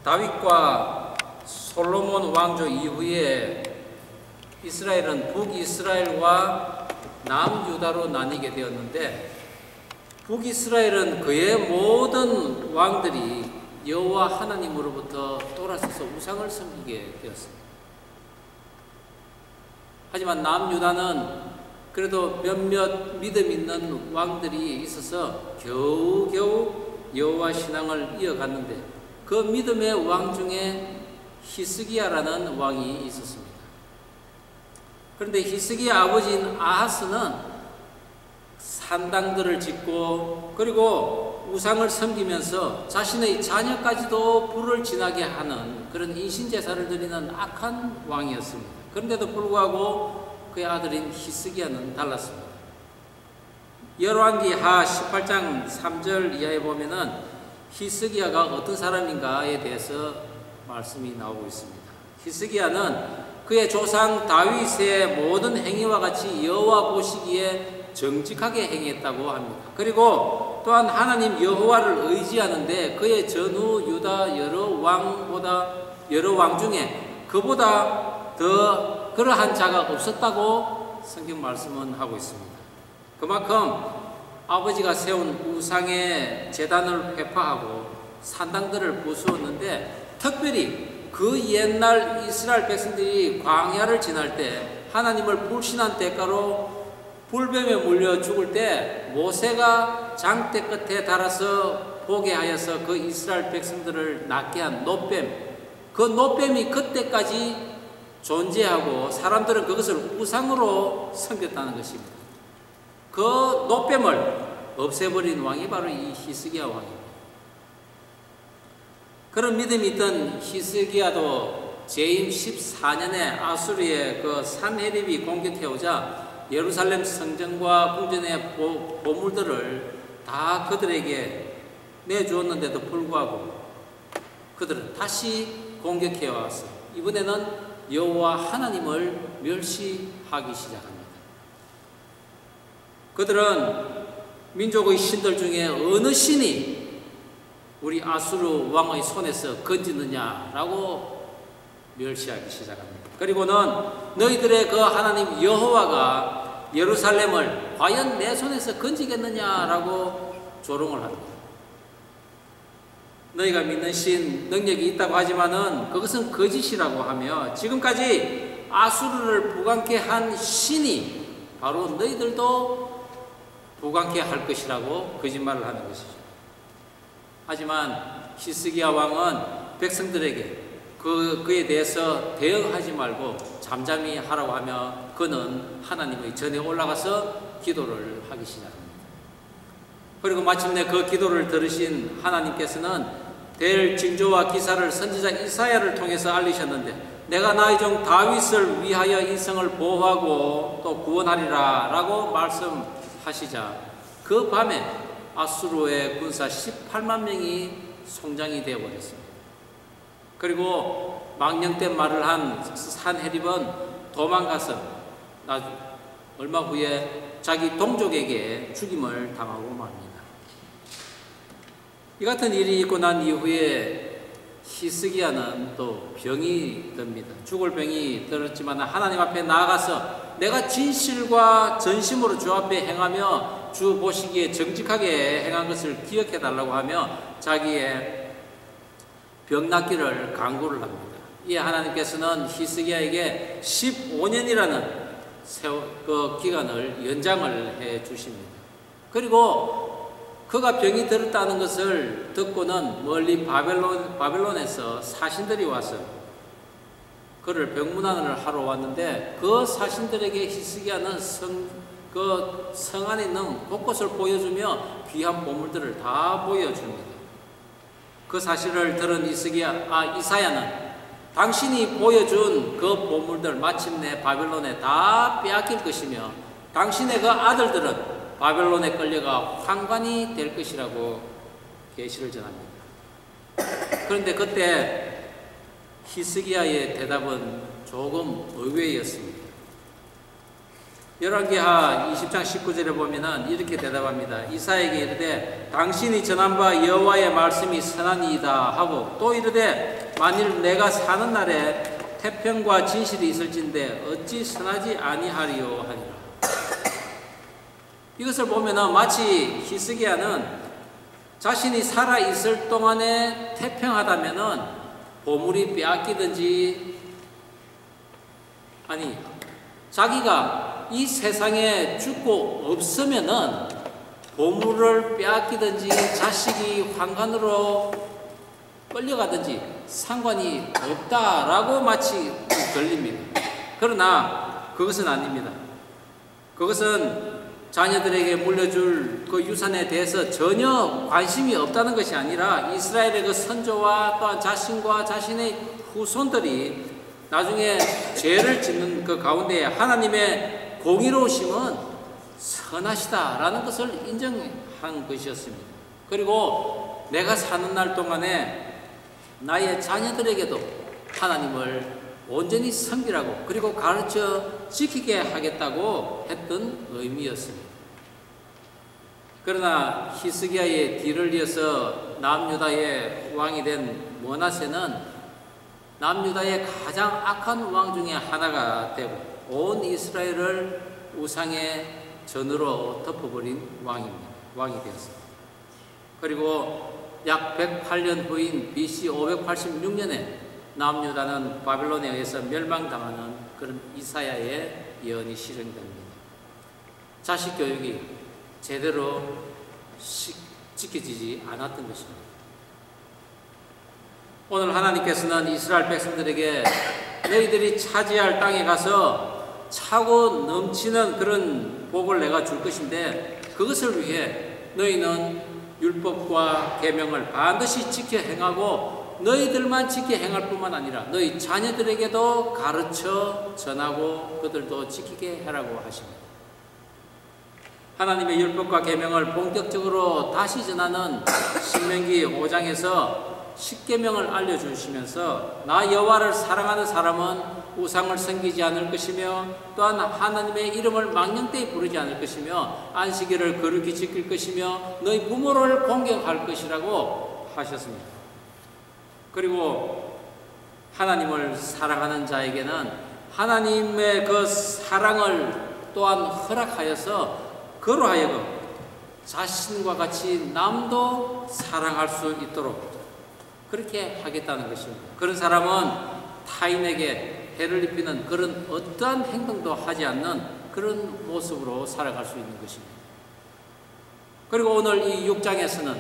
다윗과 솔로몬 왕조 이후에 이스라엘은 북이스라엘과 남유다로 나뉘게 되었는데, 북이스라엘은 그의 모든 왕들이 여호와 하나님으로부터 돌아서서 우상을 섬기게 되었습니다. 하지만 남유다는 그래도 몇몇 믿음 있는 왕들이 있어서 겨우겨우 여호와 신앙을 이어갔는데, 그 믿음의 왕 중에 히스기야라는 왕이 있었습니다. 그런데 히스기야 아버지인 아하스는 산당들을 짓고 그리고 우상을 섬기면서 자신의 자녀까지도 불을 지나게 하는 그런 인신제사를 드리는 악한 왕이었습니다. 그런데도 불구하고 그의 아들인 히스기야는 달랐습니다. 열왕기하 18장 3절 이하에 보면은 히스기야가 어떤 사람인가에 대해서 말씀이 나오고 있습니다. 히스기야는 그의 조상 다윗의 모든 행위와 같이 여호와 보시기에 정직하게 행했다고 합니다. 그리고 또한 하나님 여호와를 의지하는데 그의 전후 유다 여러 왕 중에 그보다 더 그러한 자가 없었다고 성경 말씀은 하고 있습니다. 그만큼 아버지가 세운 우상의 제단을 회파하고 산당들을 부수었는데, 특별히 그 옛날 이스라엘 백성들이 광야를 지날 때 하나님을 불신한 대가로 불뱀에 물려 죽을 때 모세가 장대 끝에 달아서 보게 하여서 그 이스라엘 백성들을 낫게 한 노뱀, 그 노뱀이 그때까지 존재하고 사람들은 그것을 우상으로 섬겼다는 것입니다. 그 노뱀을 없애버린 왕이 바로 이 히스기야 왕입니다. 그런 믿음이 있던 히스기야도 재임 14년에 아수르의 그 산헤립이 공격해오자 예루살렘 성전과 궁전의 보물들을 다 그들에게 내주었는데도 불구하고 그들은 다시 공격해왔어. 이번에는 여호와 하나님을 멸시하기 시작합니다. 그들은 민족의 신들 중에 어느 신이 우리 아수르 왕의 손에서 건지느냐라고 멸시하기 시작합니다. 그리고는 너희들의 그 하나님 여호와가 예루살렘을 과연 내 손에서 건지겠느냐라고 조롱을 합니다. 너희가 믿는 신 능력이 있다고 하지만은 그것은 거짓이라고 하며, 지금까지 아수르를 부강케 한 신이 바로 너희들도 부강케 할 것이라고 거짓말을 하는 것이죠. 하지만 히스기야 왕은 백성들에게 그에 대해서 대응하지 말고 잠잠히 하라고 하며 그는 하나님의 전에 올라가서 기도를 하기 시작합니다. 그리고 마침내 그 기도를 들으신 하나님께서는 될 징조와 기사를 선지자 이사야를 통해서 알리셨는데, 내가 나의 종 다윗을 위하여 인생을 보호하고 또 구원하리라 라고 말씀하시자 그 밤에 아수르의 군사 18만 명이 송장이 되어버렸습니다. 그리고 망령된 말을 한 산헤립은 도망가서 얼마 후에 자기 동족에게 죽임을 당하고 맙니다. 이 같은 일이 있고 난 이후에 히스기야는 또 병이 듭니다. 죽을 병이 들었지만 하나님 앞에 나아가서 내가 진실과 전심으로 주 앞에 행하며 주 보시기에 정직하게 행한 것을 기억해 달라고 하며 자기의 병 낫기를 간구를 합니다. 이에 하나님께서는 히스기야에게 15년이라는 그 기간을 연장을 해 주십니다. 그리고 그가 병이 들었다는 것을 듣고는 멀리 바벨론에서 사신들이 와서 그를 병문안을 하러 왔는데, 그 사신들에게 히스기야는 성 안에 있는 곳곳을 보여주며 귀한 보물들을 다 보여줍니다. 그 사실을 들은 이사야는 당신이 보여준 그 보물들 마침내 바벨론에 다 빼앗길 것이며 당신의 그 아들들은 바벨론에 끌려가 환관이 될 것이라고 계시를 전합니다. 그런데 그때 히스기야의 대답은 조금 의외였습니다. 열왕기하 20장 19절에 보면은 이렇게 대답합니다. 이사야에게 이르되 당신이 전한 바 여호와의 말씀이 선하니이다 하고, 또 이르되 만일 내가 사는 날에 태평과 진실이 있을진데 어찌 선하지 아니하리요 하니라. 이것을 보면은 마치 히스기야는 자신이 살아 있을 동안에 태평하다면은 보물이 빼앗기든지, 아니 자기가 이 세상에 죽고 없으면은 보물을 빼앗기든지 자식이 환관으로 끌려가든지 상관이 없다라고 마치 들립니다. 그러나 그것은 아닙니다. 그것은 자녀들에게 물려줄 그 유산에 대해서 전혀 관심이 없다는 것이 아니라 이스라엘의 그 선조와 또한 자신과 자신의 후손들이 나중에 죄를 짓는 그 가운데 하나님의 공의로우심은 선하시다라는 것을 인정한 것이었습니다. 그리고 내가 사는 날 동안에 나의 자녀들에게도 하나님을 온전히 섬기라고, 그리고 가르쳐 지키게 하겠다고 했던 의미였습니다. 그러나 히스기야의 뒤를 이어서 남유다의 왕이 된 므낫세는 남유다의 가장 악한 왕 중에 하나가 되고 온 이스라엘을 우상의 전으로 덮어버린 왕이 되었습니다. 그리고 약 108년 후인 BC 586년에 남유다는 바벨론에 의해서 멸망당하는 그런 이사야의 예언이 실현됩니다. 자식 교육이 제대로 지켜지지 않았던 것입니다. 오늘 하나님께서는 이스라엘 백성들에게 너희들이 차지할 땅에 가서 차고 넘치는 그런 복을 내가 줄 것인데, 그것을 위해 너희는 율법과 계명을 반드시 지켜 행하고 너희들만 지켜 행할 뿐만 아니라 너희 자녀들에게도 가르쳐 전하고 그들도 지키게 하라고 하십니다. 하나님의 율법과 계명을 본격적으로 다시 전하는 신명기 5장에서 10계명을 알려주시면서 나 여호와를 사랑하는 사람은 우상을 섬기지 않을 것이며 또한 하나님의 이름을 망령되이 부르지 않을 것이며 안식일을 거룩히 지킬 것이며 너희 부모를 공경할 것이라고 하셨습니다. 그리고 하나님을 사랑하는 자에게는 하나님의 그 사랑을 또한 허락하여서 그로 하여금 자신과 같이 남도 사랑할 수 있도록 그렇게 하겠다는 것입니다. 그런 사람은 타인에게 해를 입히는 그런 어떠한 행동도 하지 않는 그런 모습으로 살아갈 수 있는 것입니다. 그리고 오늘 이 6장에서는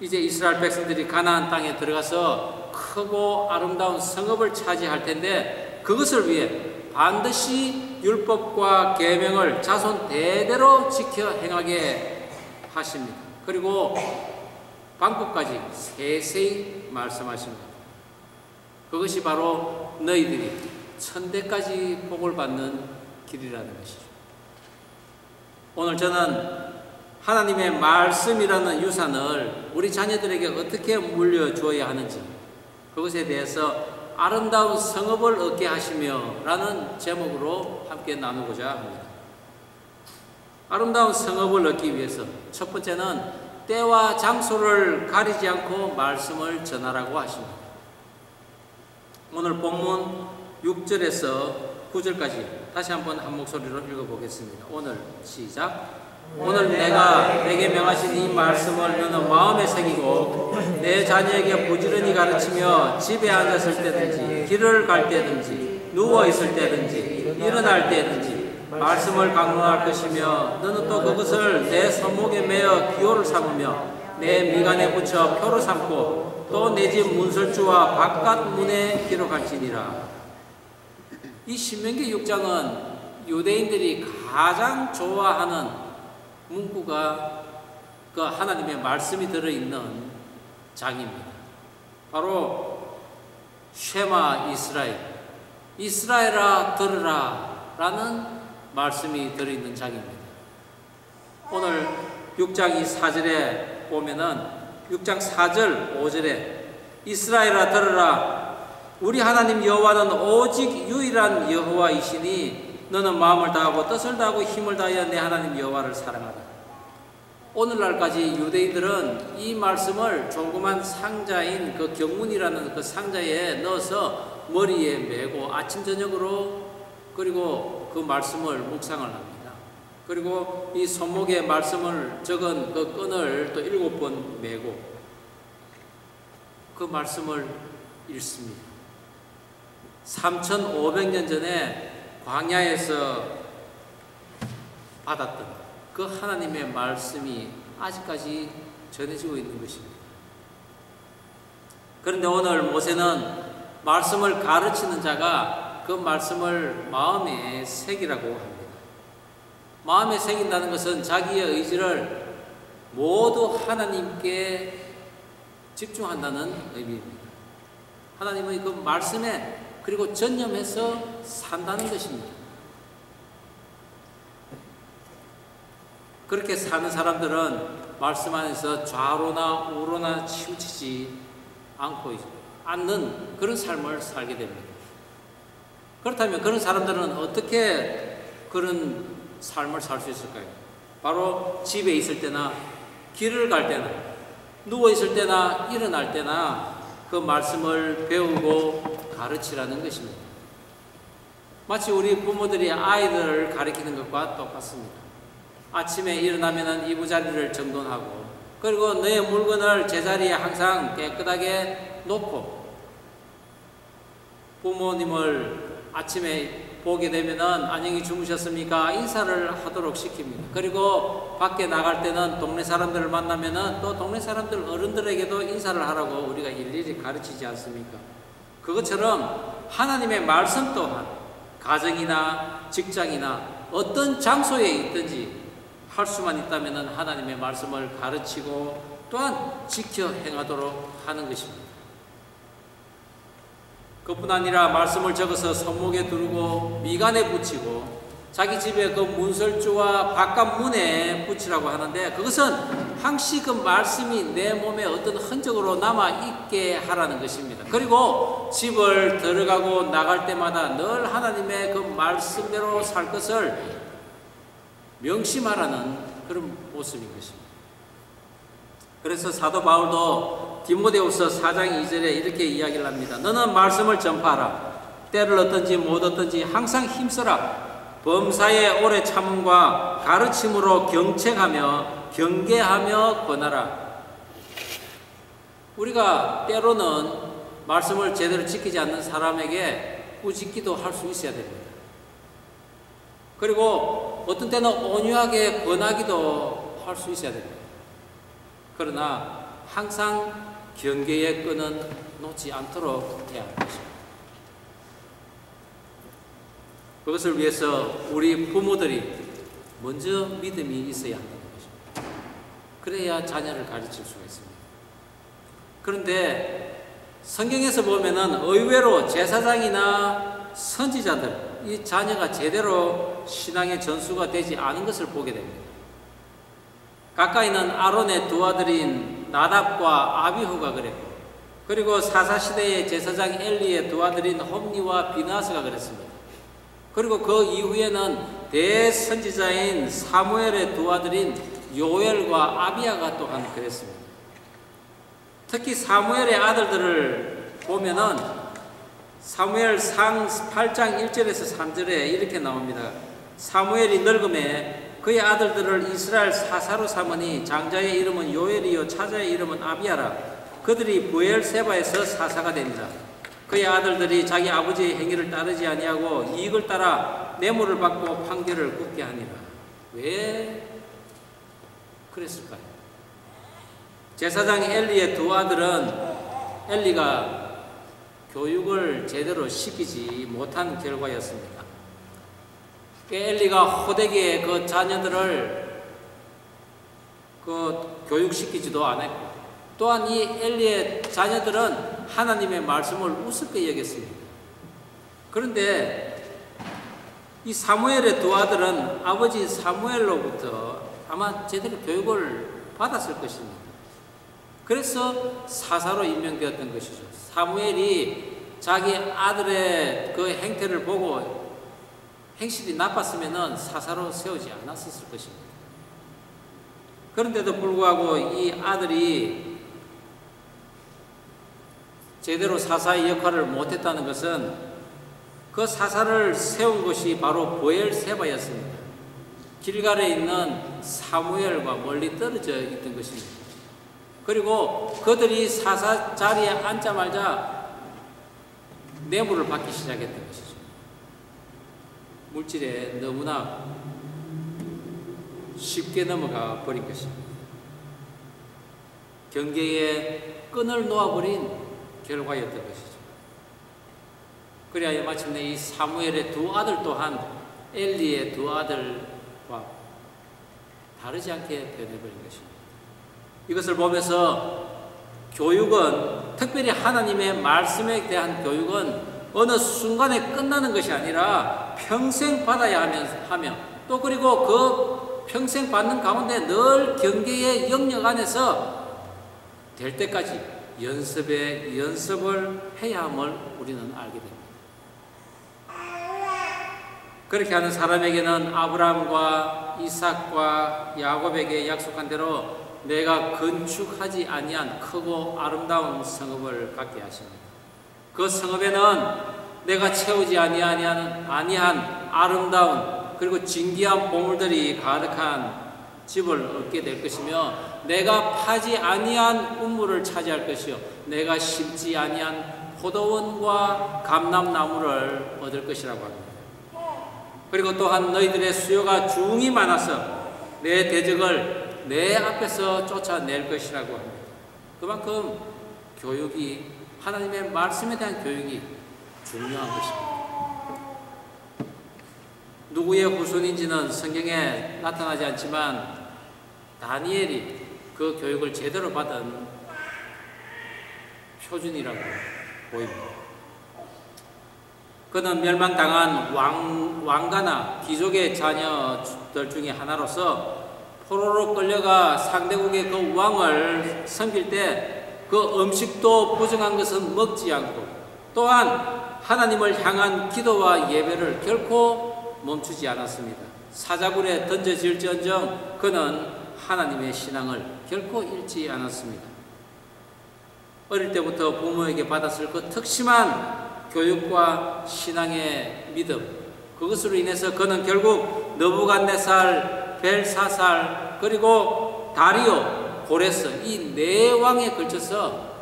이제 이스라엘 백성들이 가나안 땅에 들어가서 크고 아름다운 성읍을 차지할 텐데, 그것을 위해 반드시 율법과 계명을 자손 대대로 지켜 행하게 하십니다. 그리고 방법까지 세세히 말씀하십니다. 그것이 바로 너희들이 천대까지 복을 받는 길이라는 것이죠. 오늘 저는 하나님의 말씀이라는 유산을 우리 자녀들에게 어떻게 물려주어야 하는지, 그것에 대해서 아름다운 성읍을 얻게 하시며 라는 제목으로 함께 나누고자 합니다. 아름다운 성읍을 얻기 위해서 첫 번째는 때와 장소를 가리지 않고 말씀을 전하라고 하십니다. 오늘 본문 6절에서 9절까지 다시 한번 한 목소리로 읽어보겠습니다. 오늘 시작. 오늘 내가 내게 명하신 이 말씀을 너는 마음에 새기고 내 자녀에게 부지런히 가르치며 집에 앉았을 때든지 길을 갈 때든지 누워 있을 때든지 일어날 때든지 말씀을 강론할 것이며, 너는 또 그것을 내 손목에 매어 기호를 삼으며 내 미간에 붙여 표로 삼고 또 내 집 문설주와 바깥 문에 기록할지니라. 이 신명기 6장은 유대인들이 가장 좋아하는 문구가 그 하나님의 말씀이 들어있는 장입니다. 바로 쉐마 이스라엘, 이스라엘아 들으라 라는 말씀이 들어있는 장입니다. 오늘 6장 4절에 보면은 6장 4절 5절에 이스라엘아 들으라, 우리 하나님 여호와는 오직 유일한 여호와이시니 너는 마음을 다하고 뜻을 다하고 힘을 다하여 내 하나님 여호와를 사랑하라. 오늘날까지 유대인들은 이 말씀을 조그만 상자인 그 경문이라는 그 상자에 넣어서 머리에 메고 아침 저녁으로 그리고 그 말씀을 묵상을 합니다. 그리고 이 손목에 말씀을 적은 그 끈을 또 7번 메고 그 말씀을 읽습니다. 3500년 전에 광야에서 받았던 그 하나님의 말씀이 아직까지 전해지고 있는 것입니다. 그런데 오늘 모세는 말씀을 가르치는 자가 그 말씀을 마음에 새기라고 합니다. 마음에 새긴다는 것은 자기의 의지를 모두 하나님께 집중한다는 의미입니다. 하나님의 그 말씀에 그리고 전념해서 산다는 것입니다. 그렇게 사는 사람들은 말씀 안에서 좌로나 우로나 치우치지 않는 그런 삶을 살게 됩니다. 그렇다면 그런 사람들은 어떻게 그런 삶을 살 수 있을까요? 바로 집에 있을 때나 길을 갈 때나 누워 있을 때나 일어날 때나 그 말씀을 배우고 가르치라는 것입니다. 마치 우리 부모들이 아이들을 가르치는 것과 똑같습니다. 아침에 일어나면 이부자리를 정돈하고 그리고 너의 물건을 제자리에 항상 깨끗하게 놓고 부모님을 아침에 보게 되면은 안녕히 주무셨습니까? 인사를 하도록 시킵니다. 그리고 밖에 나갈 때는 동네 사람들을 만나면은 또 동네 사람들 어른들에게도 인사를 하라고 우리가 일일이 가르치지 않습니까? 그것처럼 하나님의 말씀 또한 가정이나 직장이나 어떤 장소에 있든지 할 수만 있다면은 하나님의 말씀을 가르치고 또한 지켜 행하도록 하는 것입니다. 그뿐 아니라 말씀을 적어서 손목에 두르고 미간에 붙이고 자기 집에 그 문설주와 바깥 문에 붙이라고 하는데 그것은 항시 그 말씀이 내 몸에 어떤 흔적으로 남아있게 하라는 것입니다. 그리고 집을 들어가고 나갈 때마다 늘 하나님의 그 말씀대로 살 것을 명심하라는 그런 모습인 것입니다. 그래서 사도 바울도 디모데후서 4장 2절에 이렇게 이야기를 합니다. 너는 말씀을 전파하라. 때를 얻든지 못 얻든지 항상 힘써라. 범사에 오래 참음과 가르침으로 경책하며 경계하며 권하라. 우리가 때로는 말씀을 제대로 지키지 않는 사람에게 꾸짖기도 할 수 있어야 됩니다. 그리고 어떤 때는 온유하게 권하기도 할 수 있어야 됩니다. 그러나 항상 경계의 끈은 놓지 않도록 해야 할 것입니다. 그것을 위해서 우리 부모들이 먼저 믿음이 있어야 한다는 것입니다. 그래야 자녀를 가르칠 수가 있습니다. 그런데 성경에서 보면은 의외로 제사장이나 선지자들, 이 자녀가 제대로 신앙의 전수가 되지 않은 것을 보게 됩니다. 가까이는 아론의 두 아들인 나답과 아비후가 그랬고, 그리고 사사시대의 제사장 엘리의 두 아들인 홈니와 비나스가 그랬습니다. 그리고 그 이후에는 대선지자인 사무엘의 두 아들인 요엘과 아비야가 또한 그랬습니다. 특히 사무엘의 아들들을 보면은 사무엘상 8장 1절에서 3절에 이렇게 나옵니다. 사무엘이 늙음에 그의 아들들을 이스라엘 사사로 삼으니 장자의 이름은 요엘이요 차자의 이름은 아비야라. 그들이 브엘세바에서 사사가 됩니다. 그의 아들들이 자기 아버지의 행위를 따르지 아니하고 이익을 따라 뇌물을 받고 판결을 굽게 하니라. 왜 그랬을까요? 제사장 엘리의 두 아들은 엘리가 교육을 제대로 시키지 못한 결과였습니다. 엘리가 호되게 그 자녀들을 교육시키지도 않았고, 또한 이 엘리의 자녀들은 하나님의 말씀을 우습게 여겼습니다. 그런데 이 사무엘의 두 아들은 아버지 사무엘로부터 아마 제대로 교육을 받았을 것입니다. 그래서 사사로 임명되었던 것이죠. 사무엘이 자기 아들의 그 행태를 보고 행실이 나빴으면 사사로 세우지 않았을 것입니다. 그런데도 불구하고 이 아들이 제대로 사사의 역할을 못했다는 것은 그 사사를 세운 것이 바로 브엘세바였습니다. 길갈에 있는 사무엘과 멀리 떨어져 있던 것입니다. 그리고 그들이 사사 자리에 앉자마자 뇌물을 받기 시작했던 것이죠. 물질에 너무나 쉽게 넘어가 버린 것입니다. 경계에 끈을 놓아버린 결과였던 것이죠. 그래야 마침내 이 사무엘의 두 아들 또한 엘리의 두 아들과 다르지 않게 변해버린 것입니다. 이것을 보면서 교육은, 특별히 하나님의 말씀에 대한 교육은 어느 순간에 끝나는 것이 아니라 평생 받아야 하며 또 그리고 그 평생 받는 가운데 늘 경계의 영역 안에서 될 때까지 연습을 해야 함을 우리는 알게 됩니다. 그렇게 하는 사람에게는 아브라함과 이삭과 야곱에게 약속한 대로 내가 건축하지 아니한 크고 아름다운 성읍을 갖게 하십니다. 그 성읍에는 내가 채우지 아니한 아름다운 그리고 진귀한 보물들이 가득한 집을 얻게 될 것이며 내가 파지 아니한 우물을 차지할 것이요 내가 심지 아니한 포도원과 감람나무를 얻을 것이라고 합니다. 그리고 또한 너희들의 수요가 중이 많아서 내 대적을 내 앞에서 쫓아낼 것이라고 합니다. 그만큼 교육이, 하나님의 말씀에 대한 교육이 중요한 것입니다. 누구의 후손인지는 성경에 나타나지 않지만 다니엘이 그 교육을 제대로 받은 표준이라고 보입니다. 그는 멸망당한 왕가나 귀족의 자녀들 중에 하나로서 포로로 끌려가 상대국의 그 왕을 섬길 때 그 음식도 부정한 것은 먹지 않고 또한 하나님을 향한 기도와 예배를 결코 멈추지 않았습니다. 사자굴에 던져질지언정 그는 하나님의 신앙을 결코 잃지 않았습니다. 어릴 때부터 부모에게 받았을 그 특심한 교육과 신앙의 믿음, 그것으로 인해서 그는 결국 느부갓네살, 벨사살, 그리고 다리오, 고레스 이 네 왕에 걸쳐서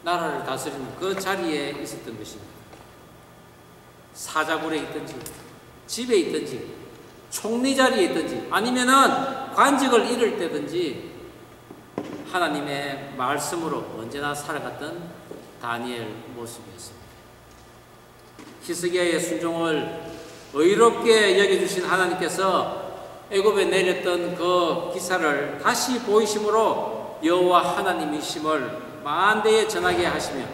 나라를 다스리는 그 자리에 있었던 것입니다. 사자굴에 있든지 집에 있든지 총리 자리에 있든지 아니면은 관직을 잃을 때든지 하나님의 말씀으로 언제나 살아갔던 다니엘 모습이었습니다. 히스기야의 순종을 의롭게 여겨주신 하나님께서 애굽에 내렸던 그 기사를 다시 보이심으로 여호와 하나님이심을 만대에 전하게 하시며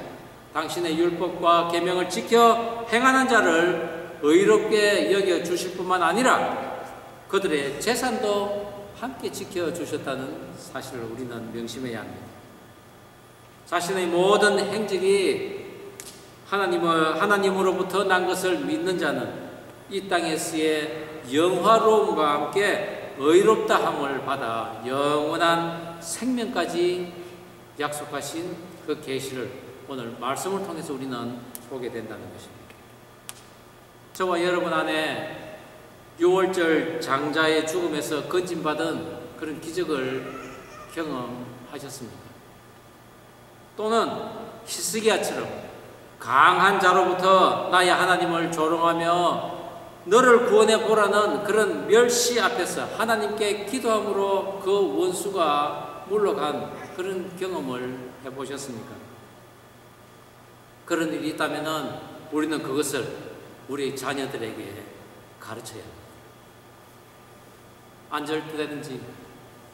당신의 율법과 계명을 지켜 행하는 자를 의롭게 여겨주실 뿐만 아니라 그들의 재산도 함께 지켜주셨다는 사실을 우리는 명심해야 합니다. 자신의 모든 행적이 하나님으로부터 난 것을 믿는 자는 이 땅에서의 영화로움과 함께 의롭다함을 받아 영원한 생명까지 약속하신 그 계시를 오늘 말씀을 통해서 우리는 보게 된다는 것입니다. 저와 여러분 안에 6월절 장자의 죽음에서 건진받은 그런 기적을 경험하셨습니까? 또는 히스기야처럼 강한 자로부터 나의 하나님을 조롱하며 너를 구원해 보라는 그런 멸시 앞에서 하나님께 기도함으로 그 원수가 물러간 그런 경험을 해보셨습니까? 그런 일이 있다면 우리는 그것을 우리 자녀들에게 가르쳐야 합니다. 앉을 때든지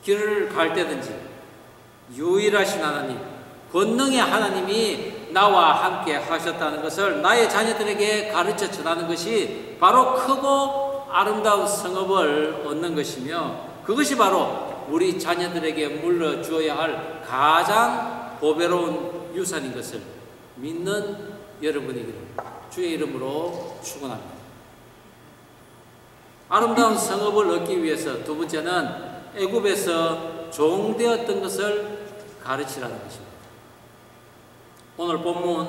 길을 갈 때든지 유일하신 하나님, 권능의 하나님이 나와 함께 하셨다는 것을 나의 자녀들에게 가르쳐 전하는 것이 바로 크고 아름다운 성읍을 얻는 것이며 그것이 바로 우리 자녀들에게 물려주어야 할 가장 보배로운 유산인 것을 믿는 여러분이기를 주의 이름으로 축원합니다. 아름다운 성읍을 얻기 위해서 두 번째는 애굽에서 종되었던 것을 가르치라는 것입니다. 오늘 본문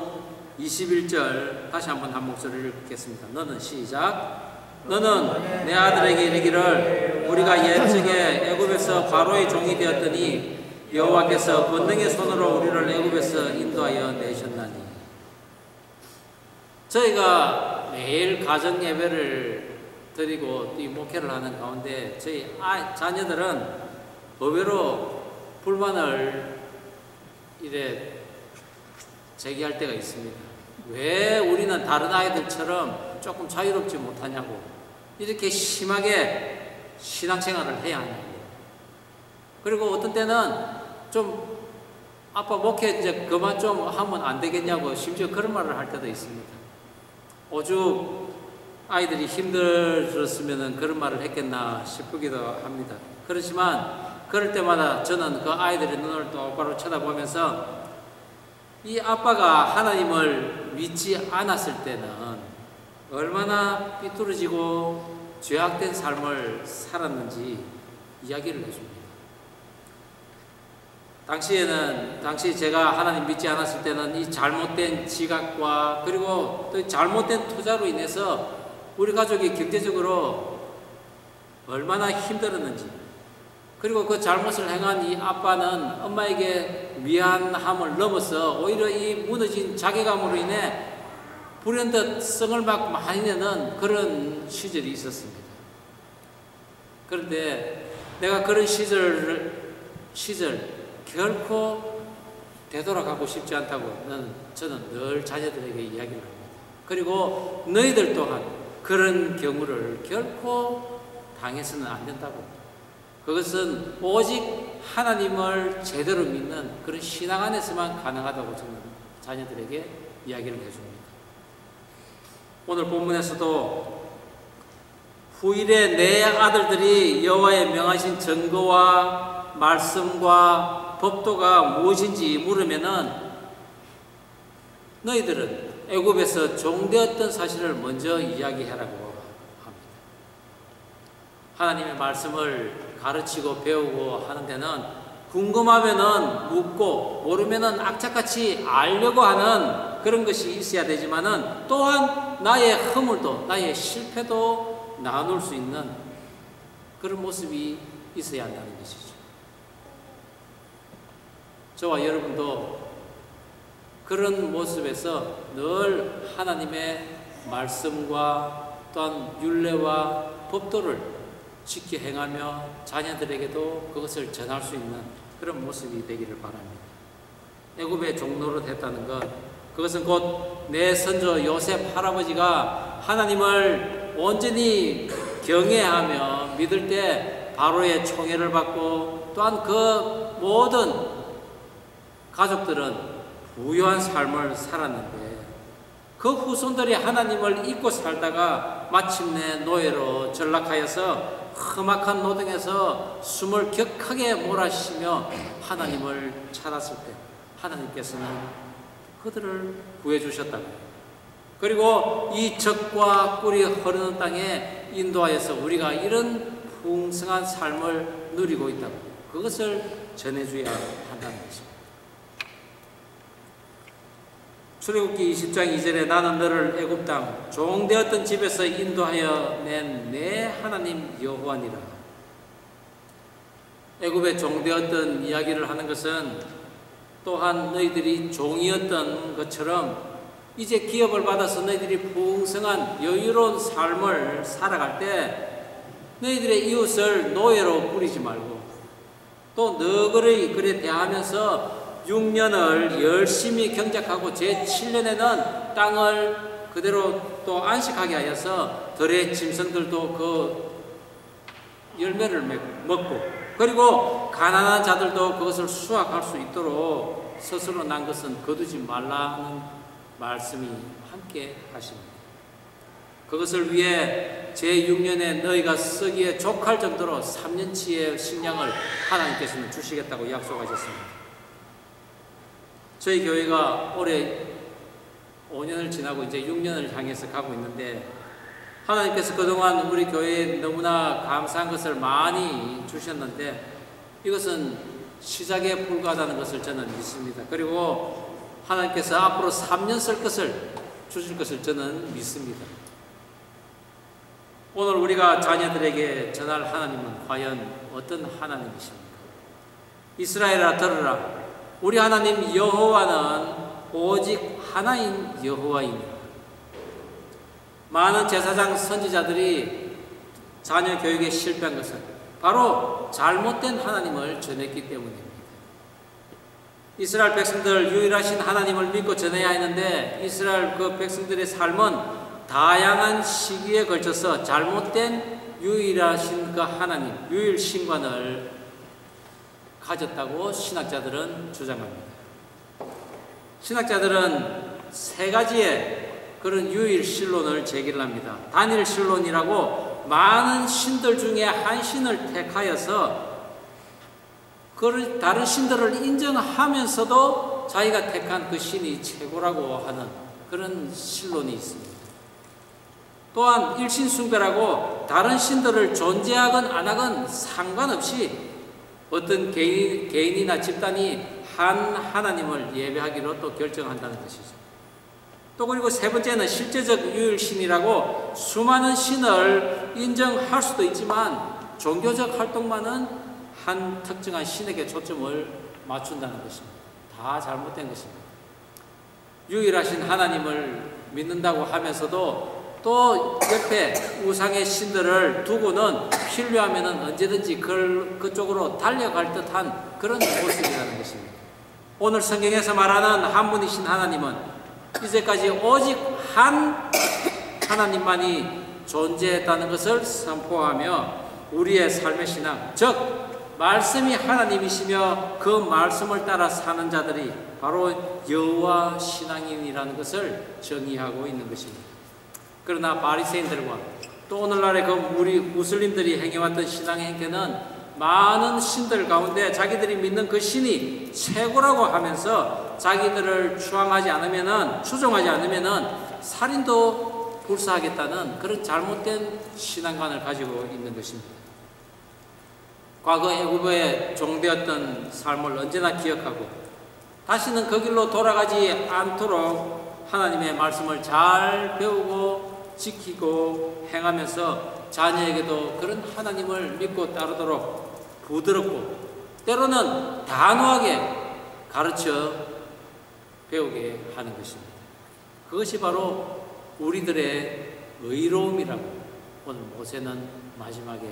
21절 다시 한번 한 목소리를 읽겠습니다. 너는 시작. 너는 내 아들에게 이르기를 우리가 옛적에 애굽에서 바로의 종이 되었더니 여호와께서 권능의 손으로 우리를 애굽에서 인도하여 내셨나니. 저희가 매일 가정 예배를 드리고 이 목회를 하는 가운데 저희 자녀들은 의외로 불만을 이래 제기할 때가 있습니다. 왜 우리는 다른 아이들처럼 조금 자유롭지 못하냐고, 이렇게 심하게 신앙생활을 해야 하냐고. 그리고 어떤 때는 좀 아빠 목회 이제 그만 좀 하면 안 되겠냐고 심지어 그런 말을 할 때도 있습니다. 오죽 아이들이 힘들었으면 그런 말을 했겠나 싶기도 합니다. 그렇지만 그럴 때마다 저는 그 아이들의 눈을 똑바로 쳐다보면서 이 아빠가 하나님을 믿지 않았을 때는 얼마나 삐뚤어지고 죄악된 삶을 살았는지 이야기를 해줍니다. 당시 제가 하나님 믿지 않았을 때는 이 잘못된 지각과 그리고 또 잘못된 투자로 인해서 우리 가족이 경제적으로 얼마나 힘들었는지, 그리고 그 잘못을 행한 이 아빠는 엄마에게 미안함을 넘어서 오히려 이 무너진 자괴감으로 인해 불현듯 성을 막 많이 내는 그런 시절이 있었습니다. 그런데 내가 그런 시절 결코 되돌아가고 싶지 않다고 저는 늘 자녀들에게 이야기를 합니다. 그리고 너희들 또한 그런 경우를 결코 당해서는 안 된다고. 그것은 오직 하나님을 제대로 믿는 그런 신앙 안에서만 가능하다고 저는 자녀들에게 이야기를 해줍니다. 오늘 본문에서도 후일에 내 아들들이 여호와의 명하신 증거와 말씀과 법도가 무엇인지 물으면은 너희들은 애굽에서 종되었던 사실을 먼저 이야기하라고 합니다. 하나님의 말씀을 가르치고 배우고 하는 데는 궁금하면은 묻고 모르면은 악착같이 알려고 하는 그런 것이 있어야 되지만은 또한 나의 허물도 나의 실패도 나눌 수 있는 그런 모습이 있어야 한다는 것이죠. 저와 여러분도 그런 모습에서 늘 하나님의 말씀과 또한 율례와 법도를 지켜 행하며 자녀들에게도 그것을 전할 수 있는 그런 모습이 되기를 바랍니다. 애굽의 종로로 됐다는 것, 그것은 곧 내 선조 요셉 할아버지가 하나님을 온전히 경외하며 믿을 때 바로의 총애를 받고 또한 그 모든 가족들은 부유한 삶을 살았는데 그 후손들이 하나님을 잊고 살다가 마침내 노예로 전락하여서 험악한 노동에서 숨을 격하게 몰아쉬며 하나님을 찾았을 때 하나님께서는 그들을 구해주셨다고. 그리고 이 적과 꿀이 흐르는 땅에 인도하여서 우리가 이런 풍성한 삶을 누리고 있다고, 그것을 전해줘야 한다는 것입니다. 출애굽기 20장 2절에 나는 너를 애굽 땅 종되었던 집에서 인도하여 낸 내 하나님 여호와니라. 애굽에 종되었던 이야기를 하는 것은 또한 너희들이 종이었던 것처럼 이제 기업을 받아서 너희들이 풍성한 여유로운 삶을 살아갈 때 너희들의 이웃을 노예로 부리지 말고 또 너그러이 그래 대하면서 6년을 열심히 경작하고 제7년에는 땅을 그대로 또 안식하게 하여서 들의 짐승들도 그 열매를 먹고 그리고 가난한 자들도 그것을 수확할 수 있도록 스스로 난 것은 거두지 말라는 말씀이 함께 하십니다. 그것을 위해 제6년에 너희가 쓰기에 족할 정도로 3년치의 식량을 하나님께서는 주시겠다고 약속하셨습니다. 저희 교회가 올해 5년을 지나고 이제 6년을 향해서 가고 있는데 하나님께서 그동안 우리 교회에 너무나 감사한 것을 많이 주셨는데 이것은 시작에 불과하다는 것을 저는 믿습니다. 그리고 하나님께서 앞으로 3년 쓸 것을 주실 것을 저는 믿습니다. 오늘 우리가 자녀들에게 전할 하나님은 과연 어떤 하나님이십니까? 이스라엘아 들으라. 우리 하나님 여호와는 오직 하나인 여호와이니라. 많은 제사장 선지자들이 자녀 교육에 실패한 것은 바로 잘못된 하나님을 전했기 때문입니다. 이스라엘 백성들 유일하신 하나님을 믿고 전해야 했는데 이스라엘 그 백성들의 삶은 다양한 시기에 걸쳐서 잘못된 유일하신 그 하나님, 유일신관을 가졌다고 신학자들은 주장합니다. 신학자들은 세 가지의 그런 유일신론을 제기를 합니다. 단일신론이라고 많은 신들 중에 한 신을 택하여서 그 다른 신들을 인정하면서도 자기가 택한 그 신이 최고라고 하는 그런 신론이 있습니다. 또한 일신숭배라고 다른 신들을 존재하건 안 하건 상관없이 어떤 개인이나 집단이 한 하나님을 예배하기로 또 결정한다는 것이죠. 또 그리고 세 번째는 실제적 유일신이라고 수많은 신을 인정할 수도 있지만 종교적 활동만은 한 특정한 신에게 초점을 맞춘다는 것입니다. 다 잘못된 것입니다. 유일하신 하나님을 믿는다고 하면서도 또 옆에 우상의 신들을 두고는 필요하면 언제든지 그쪽으로 달려갈 듯한 그런 모습이라는 것입니다. 오늘 성경에서 말하는 한 분이신 하나님은 이제까지 오직 한 하나님만이 존재했다는 것을 선포하며 우리의 삶의 신앙, 즉 말씀이 하나님이시며 그 말씀을 따라 사는 자들이 바로 여호와 신앙인이라는 것을 정의하고 있는 것입니다. 그러나 바리새인들과 또 오늘날의 그 우리 무슬림들이 행해왔던 신앙의 행태는 많은 신들 가운데 자기들이 믿는 그 신이 최고라고 하면서 자기들을 추종하지 않으면은 살인도 불사하겠다는 그런 잘못된 신앙관을 가지고 있는 것입니다. 과거 애굽의 종되었던 삶을 언제나 기억하고 다시는 그 길로 돌아가지 않도록 하나님의 말씀을 잘 배우고 지키고 행하면서 자녀에게도 그런 하나님을 믿고 따르도록 부드럽고 때로는 단호하게 가르쳐 배우게 하는 것입니다. 그것이 바로 우리들의 의로움이라고 오늘 모세는 마지막에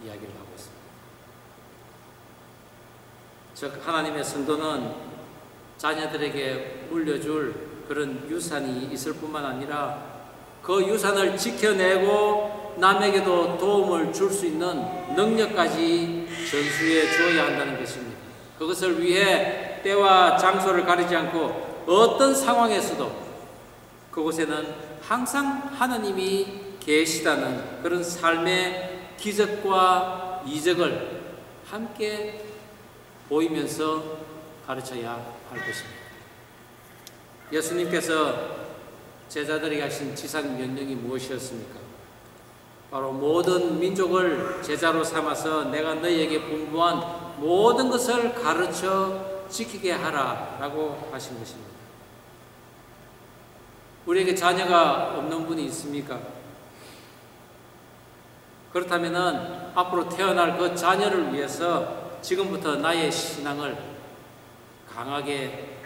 이야기를 하고 있습니다. 즉 하나님의 선도는 자녀들에게 물려줄 그런 유산이 있을 뿐만 아니라 그 유산을 지켜내고 남에게도 도움을 줄 수 있는 능력까지 전수해 주어야 한다는 것입니다. 그것을 위해 때와 장소를 가리지 않고 어떤 상황에서도 그곳에는 항상 하나님이 계시다는 그런 삶의 기적과 이적을 함께 보이면서 가르쳐야 할 것입니다. 예수님께서 제자들에게 하신 지상 명령이 무엇이었습니까? 바로 모든 민족을 제자로 삼아서 내가 너희에게 분부한 모든 것을 가르쳐 지키게 하라 라고 하신 것입니다. 우리에게 자녀가 없는 분이 있습니까? 그렇다면 앞으로 태어날 그 자녀를 위해서 지금부터 나의 신앙을 강하게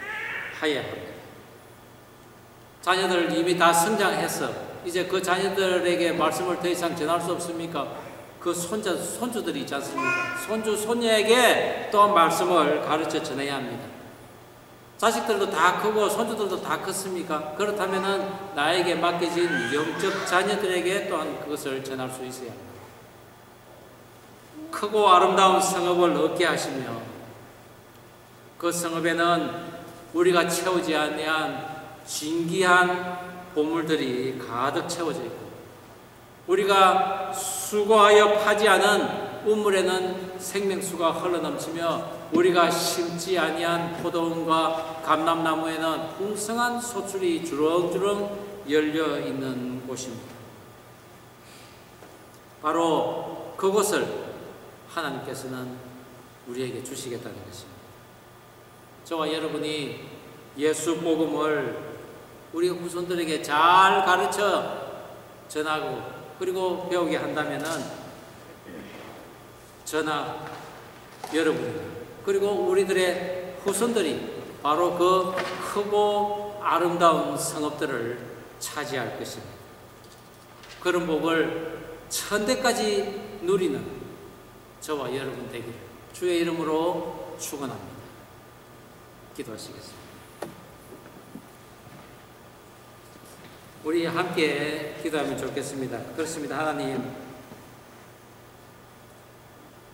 하여야 합니다. 자녀들 이미 다 성장해서 이제 그 자녀들에게 말씀을 더 이상 전할 수 없습니까? 그 손주들이 있지 않습니까? 손주, 손녀에게 또 말씀을 가르쳐 전해야 합니다. 자식들도 다 크고 손주들도 다 컸습니까? 그렇다면 나에게 맡겨진 영적 자녀들에게 또한 그것을 전할 수 있어야 합니다. 크고 아름다운 성읍을 얻게 하시며 그 성읍에는 우리가 채우지 아니한 신기한 보물들이 가득 채워져 있고 우리가 수고하여 파지 않은 우물에는 생명수가 흘러넘치며 우리가 심지 아니한 포도원과 감람나무에는 풍성한 소출이 주렁주렁 열려 있는 곳입니다. 바로 그것을 하나님께서는 우리에게 주시겠다는 것입니다. 저와 여러분이 예수 복음을 우리 후손들에게 잘 가르쳐 전하고 그리고 배우게 한다면은 저나 여러분이나 그리고 우리들의 후손들이 바로 그 크고 아름다운 성읍들을 차지할 것입니다. 그런 복을 천대까지 누리는 저와 여러분 되기를 주의 이름으로 축원합니다. 기도하시겠습니다. 우리 함께 기도하면 좋겠습니다. 그렇습니다. 하나님,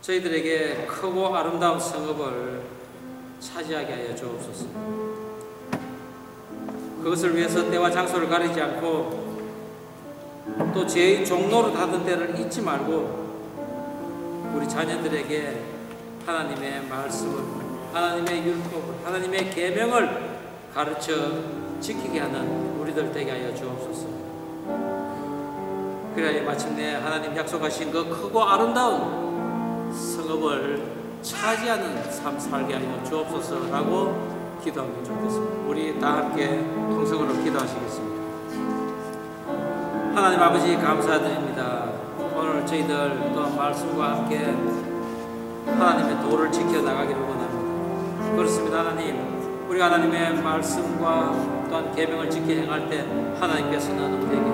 저희들에게 크고 아름다운 성읍을 차지하게 하여 주옵소서. 그것을 위해서 때와 장소를 가리지 않고 또 제 종로로 하던 때를 잊지 말고 우리 자녀들에게 하나님의 말씀을, 하나님의 율법을, 하나님의 계명을 가르쳐 지키게 하는 우리들 되게 하여 주옵소서. 그래야 마침내 하나님 약속하신 그 크고 아름다운 성읍을 차지하는 삶 살게 하여 주옵소서라고 기도하면 좋겠습니다. 우리 다 함께 통성으로 기도하시겠습니다. 하나님 아버지 감사드립니다. 오늘 저희들 또 말씀과 함께 하나님의 도를 지켜나가기를 원합니다. 그렇습니다. 하나님, 우리 하나님의 말씀과 또한 계명을 지켜 행할 때 하나님께서는 우리에게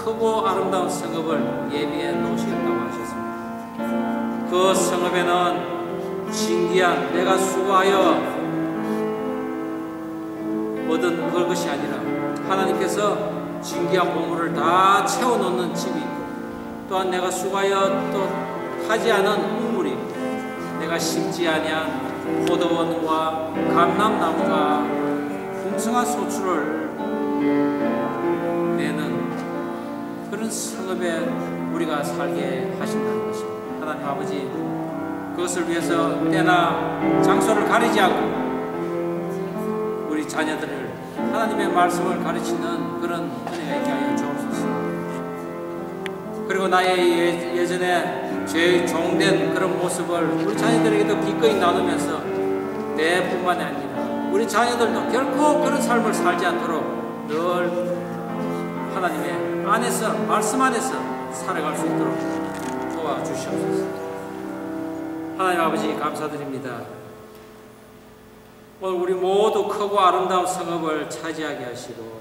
크고 아름다운 성읍을 예비해 놓으시겠다고 하셨습니다. 그 성읍에는 신기한 내가 수고하여 얻은 그것이 아니라 하나님께서 신기한 보물을 다 채워놓는 집이 있고 또한 내가 수고하여 또 타지 않은 우물이 있고 내가 심지 아니한 포도원과 감람나무가 풍성한 소출을 내는 그런 성읍에 우리가 살게 하신다는 것입니다. 하나님 아버지, 그것을 위해서 때나 장소를 가리지 않고 우리 자녀들을 하나님의 말씀을 가르치는 그런 은혜가 있게 하여 주옵소서. 그리고 나의 예전에 죄의 종된 그런 모습을 우리 자녀들에게도 기꺼이 나누면서 내뿐만이 아니라 우리 자녀들도 결코 그런 삶을 살지 않도록 늘 하나님의 안에서, 말씀 안에서 살아갈 수 있도록 도와주시옵소서. 하나님 아버지 감사드립니다. 오늘 우리 모두 크고 아름다운 성읍을 차지하게 하시고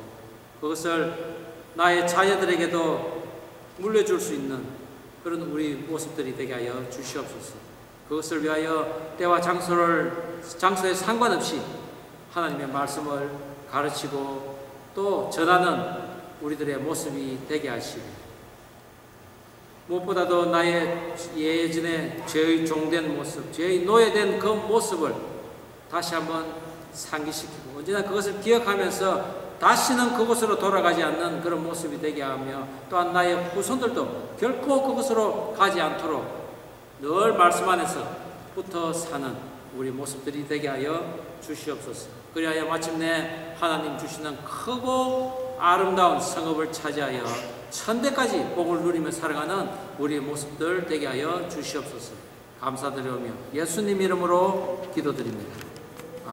그것을 나의 자녀들에게도 물려줄 수 있는 그런 우리 모습들이 되게 하여 주시옵소서. 그것을 위하여 때와 장소에 상관없이 하나님의 말씀을 가르치고 또 전하는 우리들의 모습이 되게 하시고 무엇보다도 나의 예전에 죄의 종된 모습, 죄의 노예된 그 모습을 다시 한번 상기시키고 언제나 그것을 기억하면서 다시는 그곳으로 돌아가지 않는 그런 모습이 되게 하며 또한 나의 후손들도 결코 그곳으로 가지 않도록 늘 말씀 안에서 붙어 사는 우리 모습들이 되게 하여 주시옵소서. 그리하여 마침내 하나님 주시는 크고 아름다운 성읍을 차지하여 천대까지 복을 누리며 살아가는 우리의 모습들 되게 하여 주시옵소서. 감사드리오며 예수님 이름으로 기도드립니다.